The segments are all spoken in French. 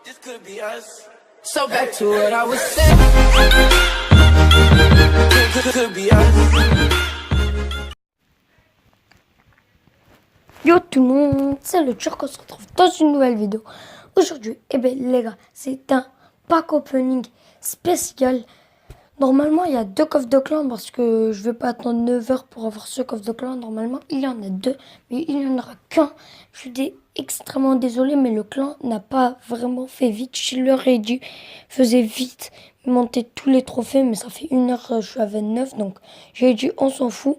This could be us. So back to what I was saying. Could be us. Yo tout le monde, c'est le Turc, on se retrouve dans une nouvelle vidéo. Aujourd'hui, les gars, c'est un pack opening spécial. Normalement, il y a 2 coffres de clan parce que je vais pas attendre 9 heures pour avoir ce coffre de clan. Normalement, il y en a 2, mais il n'y en aura qu'un. Je suis extrêmement désolé, mais le clan n'a pas vraiment fait vite. Je leur ai dit, faisait vite, monter tous les trophées, mais ça fait 1 heure, je suis à 29, donc j'ai dit, on s'en fout.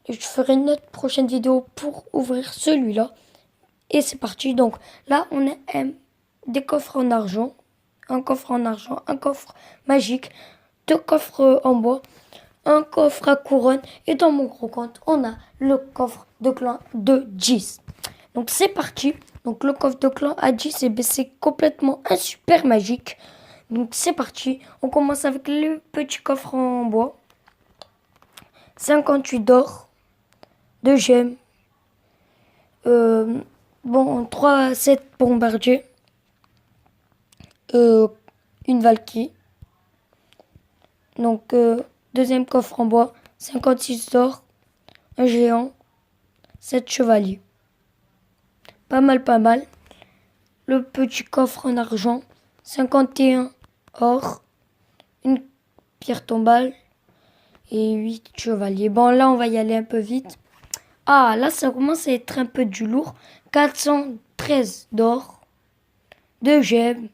Je ferai une autre prochaine vidéo pour ouvrir celui-là. Et c'est parti. Donc là, on a des coffres en argent. Un coffre en argent, un coffre magique, 2 coffres en bois, un coffre à couronne. Et dans mon gros compte, on a le coffre de clan de 10. Donc c'est parti. Donc le coffre de clan à 10, c'est complètement un super magique. Donc c'est parti. On commence avec le petit coffre en bois. 58 d'or. 2 gemmes. 7 bombardiers. Une Valkyrie. Donc, deuxième coffre en bois. 56 d'or. Un géant. 7 chevaliers. Pas mal, pas mal. Le petit coffre en argent. 51 or. Une pierre tombale. Et 8 chevaliers. Bon, là, on va y aller un peu vite. Ah, là, ça commence à être un peu du lourd. 413 d'or, 2 gemmes,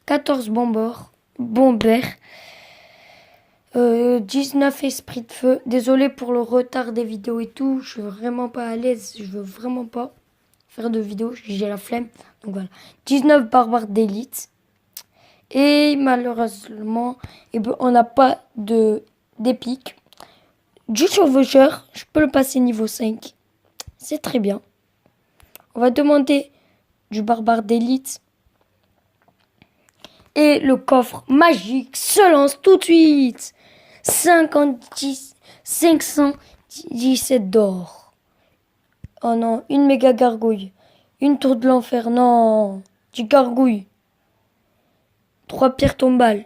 14 bombers, 19 esprits de feu. Désolé pour le retard des vidéos et tout. Je suis vraiment pas à l'aise. Je veux vraiment pas faire de vidéos. J'ai la flemme. Donc voilà. 19 barbares d'élite. Et malheureusement, on n'a pas d'épique. Du chevaucheur, je peux le passer niveau 5. C'est très bien. On va demander du barbare d'élite. Et le coffre magique se lance tout de suite. 517 d'or. Oh non, une méga gargouille. Une tour de l'enfer, non. Du gargouille. 3 pierres tombales.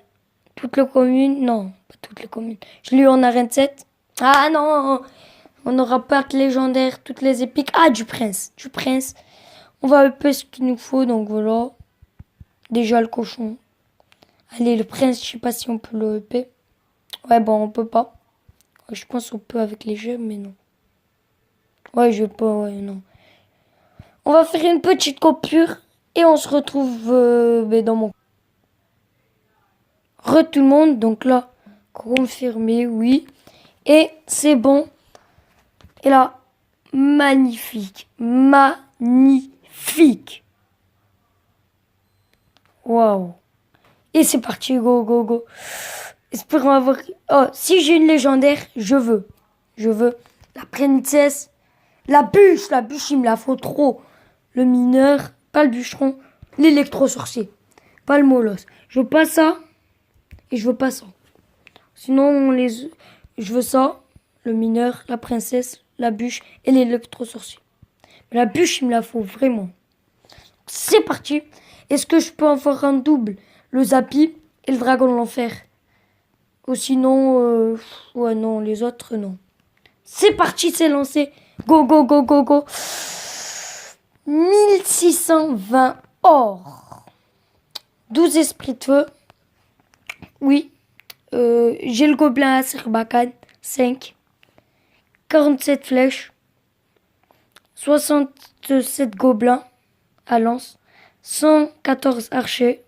Toutes les communes, non, pas toutes les communes. Je l'ai eu en arène 7. Ah non, on n'aura pas de légendaire, toutes les épiques. Ah, du prince. On va upper ce qu'il nous faut, donc voilà. Déjà le cochon. Allez, le prince, je sais pas si on peut le upper. Ouais, bon, on peut pas. Ouais, je pense qu'on peut avec les jeux, mais non. Ouais, je vais pas, ouais, non. On va faire une petite coupure et on se retrouve dans mon... Tout le monde, donc là, confirmé, oui. Et c'est bon. Et là, magnifique. Magnifique. Waouh. Et c'est parti, go, go, go. Espérons avoir... Oh, si j'ai une légendaire, je veux. La princesse. La bûche, il me la faut trop. Le mineur, pas le bûcheron. L'électro-sorcier. Pas le molosse. Je veux pas ça. Et je veux pas ça. Sinon, je veux ça. Le mineur, la princesse, la bûche et l'électro-sorcier. Mais la bûche, il me la faut vraiment. C'est parti. Est-ce que je peux en faire un double? Le Zapi et le dragon de l'enfer. Ou sinon, ouais, non, les autres, non. C'est parti, c'est lancé. Go, go, go, go, go. 1620 or. 12 esprits de feu. Oui. J'ai le gobelin à Serbacane. 5. 47 flèches. 67 gobelins à lance. 114 archers.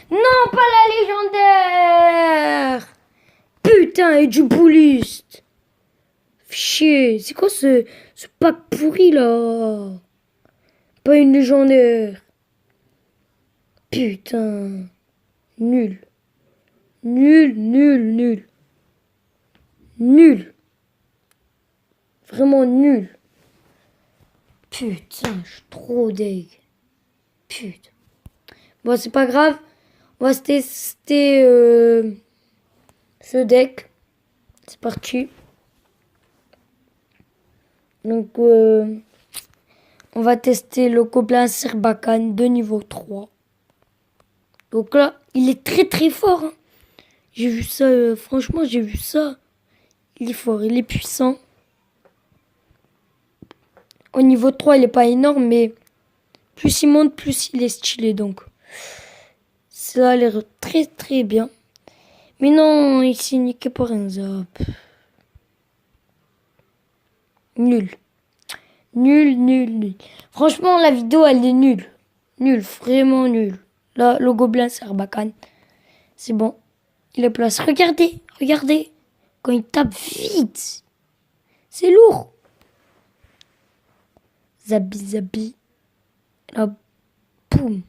Non, pas la légendaire! Putain, et du bouliste! Chier, c'est quoi ce pack pourri là? Pas une légendaire. Putain. Nul. Nul. Vraiment nul. Putain, je suis trop deg. Putain. Bon, c'est pas grave. On va tester ce deck. C'est parti. Donc, on va tester le gobelin Serbacane de niveau 3. Donc là, il est très très fort. Hein. J'ai vu ça, franchement, j'ai vu ça. Il est fort, il est puissant. Au niveau 3, il est pas énorme, mais plus il monte, plus il est stylé. Donc, ça a l'air très très bien. Mais non, il s'est niqué par un zap. Nul. Nul, nul, nul. Franchement, la vidéo, elle est nulle. Nulle, vraiment nulle. Là, le gobelin Sarbacane. C'est bon. Il est place. Regardez, regardez. Quand il tape vite. C'est lourd. Zabi, zabi. Là, boum.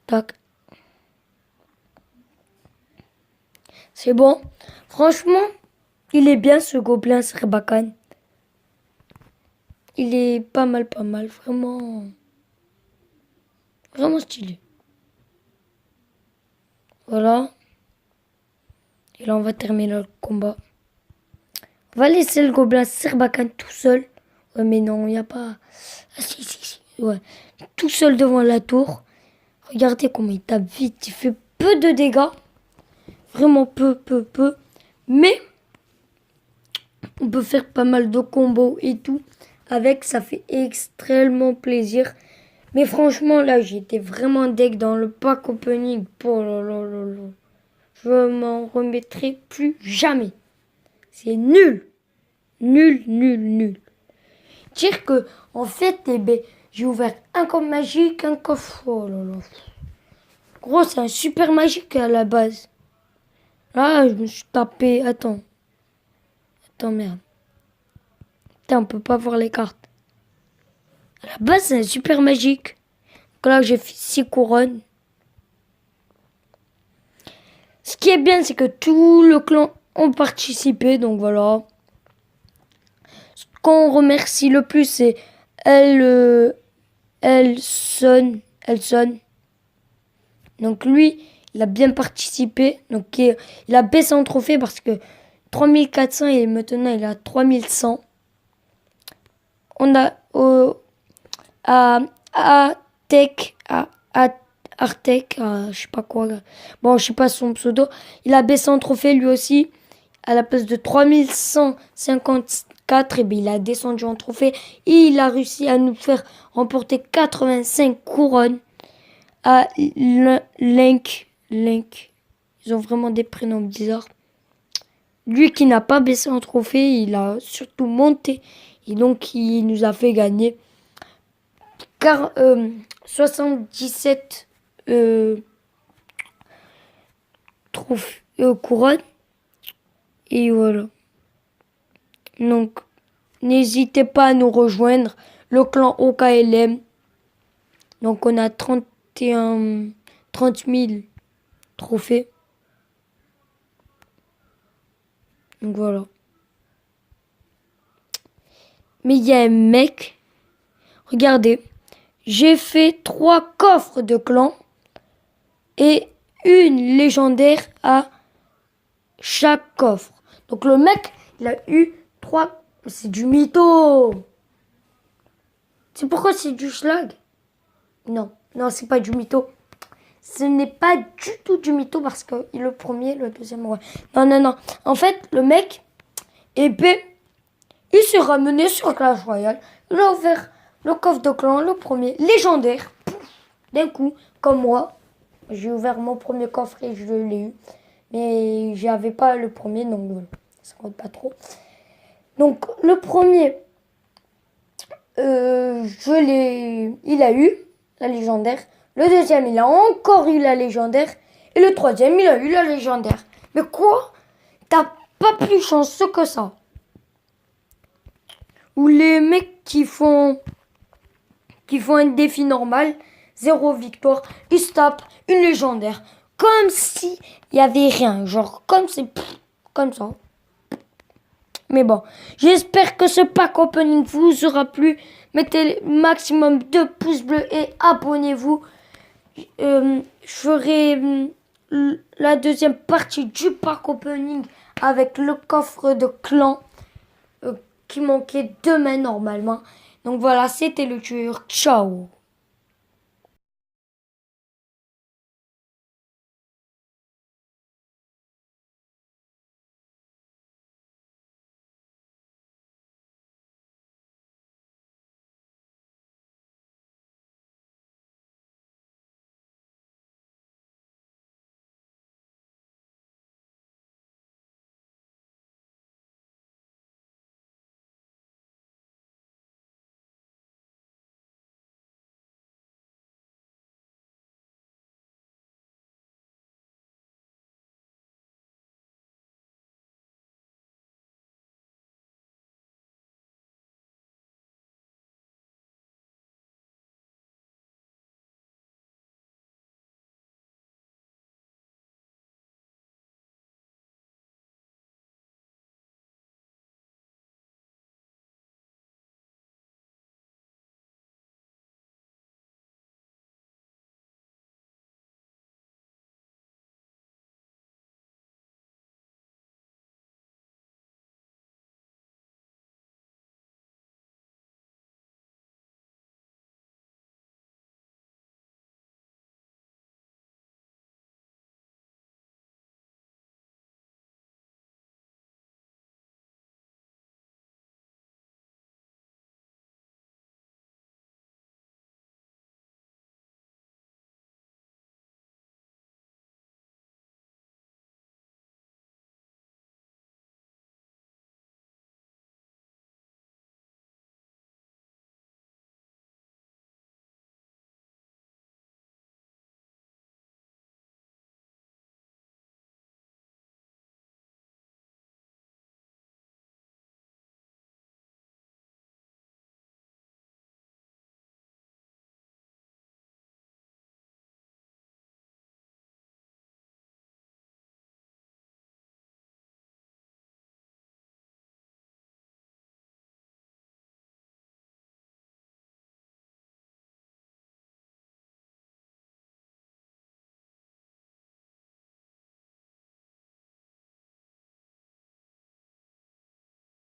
Tac. C'est bon. Franchement, il est bien ce gobelin Sarbacane. Il est pas mal, pas mal. Vraiment. Vraiment stylé. Voilà. Et là, on va terminer le combat. On va laisser le gobelin Sarbacane tout seul. Ouais, mais non, il n'y a pas... Ah, si, si, si. Ouais. Tout seul devant la tour. Regardez comment il tape vite. Il fait peu de dégâts. Vraiment peu, peu, peu. Mais on peut faire pas mal de combos et tout. Avec, ça fait extrêmement plaisir. Mais franchement, là, j'étais vraiment deg dans le pack opening. Oh là là là là. Je m'en remettrai plus jamais. C'est nul. Nul, nul, nul. Dire que, en fait, eh ben, j'ai ouvert un coffre magique, un coffre... Oh là là. Gros, c'est un super magique à la base. Là, je me suis tapé... Attends. Attends, merde. Putain, on peut pas voir les cartes. À la base, c'est un super magique. Donc là, j'ai fait 6 couronnes. Ce qui est bien, c'est que tout le clan ont participé. Donc voilà. Ce qu'on remercie le plus, c'est Elson. Donc lui, il a bien participé. Donc il a baissé en trophée parce que 3400 et maintenant il a 3100. On a Artec, je sais pas quoi. Bon, je sais pas son pseudo. Il a baissé en trophée lui aussi. À la place de 3154, et bien il a descendu en trophée. Et il a réussi à nous faire remporter 85 couronnes. À Link. Ils ont vraiment des prénoms bizarres. Lui qui n'a pas baissé en trophée, il a surtout monté. Et donc il nous a fait gagner 77 couronnes. Et voilà. Donc, n'hésitez pas à nous rejoindre. Le clan OKLM. Donc, on a 30 000 trophées. Donc, voilà. Mais il y a un mec. Regardez. J'ai fait 3 coffres de clan. Et une légendaire à chaque coffre. Donc le mec, il a eu 3... C'est du mytho. C'est pourquoi c'est du schlag? Non, non, c'est pas du mytho. Ce n'est pas du tout du mytho parce que le premier, le deuxième, ouais. Non, non, non. En fait, le mec, eh ben, il s'est ramené sur Clash Royale. Il a ouvert le coffre de clan, le premier, légendaire. D'un coup, comme moi. J'ai ouvert mon premier coffre et je l'ai eu. Mais j'avais pas le premier, donc voilà. Ça compte pas trop. Donc le premier, il a eu la légendaire. Le deuxième, il a encore eu la légendaire. Et le troisième, il a eu la légendaire. Mais quoi? T'as pas plus chanceux que ça. Ou les mecs qui font un défi normal, 0 victoire, ils se tapent une légendaire. Comme si il y avait rien. Genre, comme ça. Mais bon, j'espère que ce pack opening vous aura plu. Mettez le maximum de pouces bleus et abonnez-vous. Je ferai la deuxième partie du pack opening avec le coffre de clan qui manquait demain normalement. Donc voilà, c'était le tueur. Ciao.